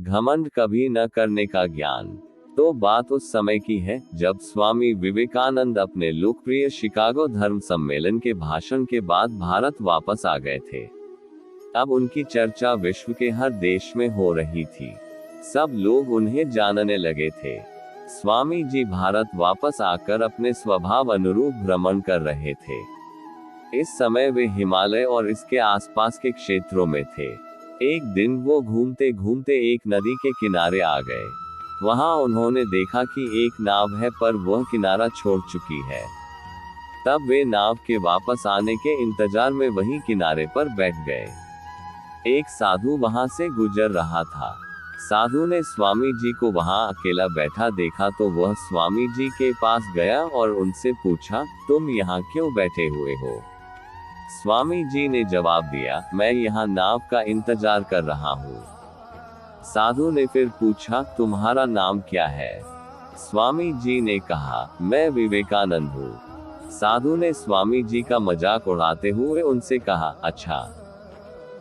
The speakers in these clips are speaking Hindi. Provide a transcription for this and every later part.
घमंड कभी न करने का ज्ञान। तो बात उस समय की है जब स्वामी विवेकानंद अपने लोकप्रिय शिकागो धर्म सम्मेलन के भाषण के बाद भारत वापस आ गए थे। अब उनकी चर्चा विश्व के हर देश में हो रही थी। सब लोग उन्हें जानने लगे थे। स्वामी जी भारत वापस आकर अपने स्वभाव अनुरूप भ्रमण कर रहे थे। इस समय वे हिमालय और इसके आसपास के क्षेत्रों में थे। एक दिन वो घूमते घूमते एक नदी के किनारे आ गए। वहां उन्होंने देखा कि एक नाव है पर वह किनारा छोड़ चुकी है। तब वे नाव के वापस आने के इंतजार में वहीं किनारे पर बैठ गए। एक साधु वहां से गुजर रहा था। साधु ने स्वामी जी को वहां अकेला बैठा देखा तो वह स्वामी जी के पास गया और उनसे पूछा, तुम यहाँ क्यों बैठे हुए हो? स्वामी जी ने जवाब दिया, मैं यहाँ नाव का इंतजार कर रहा हूँ। साधु ने फिर पूछा, तुम्हारा नाम क्या है? स्वामी जी ने कहा, मैं विवेकानंद हूँ। साधु ने स्वामी जी का मजाक उड़ाते हुए उनसे कहा, अच्छा,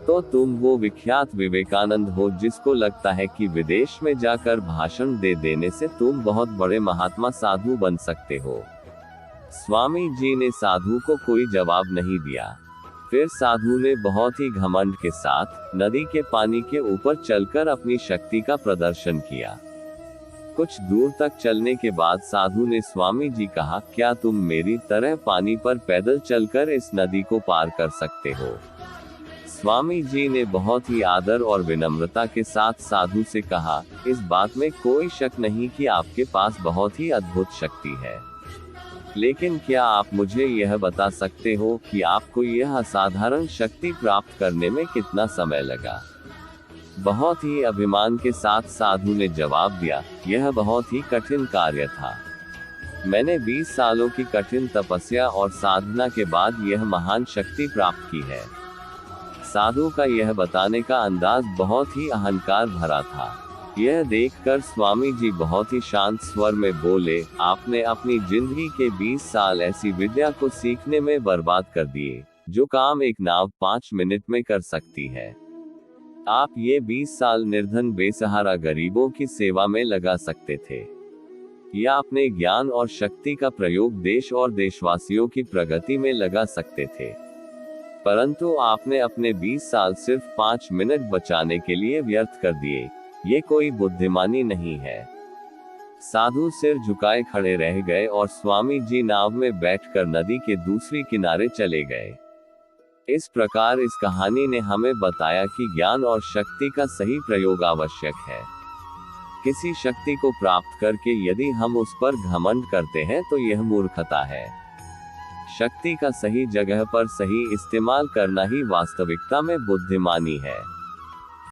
तो तुम वो विख्यात विवेकानंद हो जिसको लगता है कि विदेश में जाकर भाषण दे देने से तुम बहुत बड़े महात्मा साधु बन सकते हो। स्वामी जी ने साधु को कोई जवाब नहीं दिया। फिर साधु ने बहुत ही घमंड के साथ नदी के पानी के ऊपर चलकर अपनी शक्ति का प्रदर्शन किया। कुछ दूर तक चलने के बाद साधु ने स्वामी जी कहा, क्या तुम मेरी तरह पानी पर पैदल चलकर इस नदी को पार कर सकते हो? स्वामी जी ने बहुत ही आदर और विनम्रता के साथ साधु से कहा, इस बात में कोई शक नहीं कि आपके पास बहुत ही अद्भुत शक्ति है, लेकिन क्या आप मुझे यह बता सकते हो कि आपको यह असाधारण शक्ति प्राप्त करने में कितना समय लगा? बहुत ही अभिमान के साथ साधु ने जवाब दिया, यह बहुत ही कठिन कार्य था। मैंने 20 सालों की कठिन तपस्या और साधना के बाद यह महान शक्ति प्राप्त की है। साधु का यह बताने का अंदाज बहुत ही अहंकार भरा था। यह देखकर स्वामी जी बहुत ही शांत स्वर में बोले, आपने अपनी जिंदगी के 20 साल ऐसी विद्या को सीखने में बर्बाद कर दिए, जो काम एक नाव 5 मिनट में कर सकती है। आप ये 20 साल निर्धन बेसहारा गरीबों की सेवा में लगा सकते थे, या अपने ज्ञान और शक्ति का प्रयोग देश और देशवासियों की प्रगति में लगा सकते थे, परंतु आपने अपने 20 साल सिर्फ 5 मिनट बचाने के लिए व्यर्थ कर दिए। ये कोई बुद्धिमानी नहीं है। साधु सिर झुकाए खड़े रह गए और स्वामी जी नाव में बैठकर नदी के दूसरी किनारे चले गए। इस प्रकार इस कहानी ने हमें बताया कि ज्ञान और शक्ति का सही प्रयोग आवश्यक है। किसी शक्ति को प्राप्त करके यदि हम उस पर घमंड करते हैं तो यह मूर्खता है। शक्ति का सही जगह पर सही इस्तेमाल करना ही वास्तविकता में बुद्धिमानी है।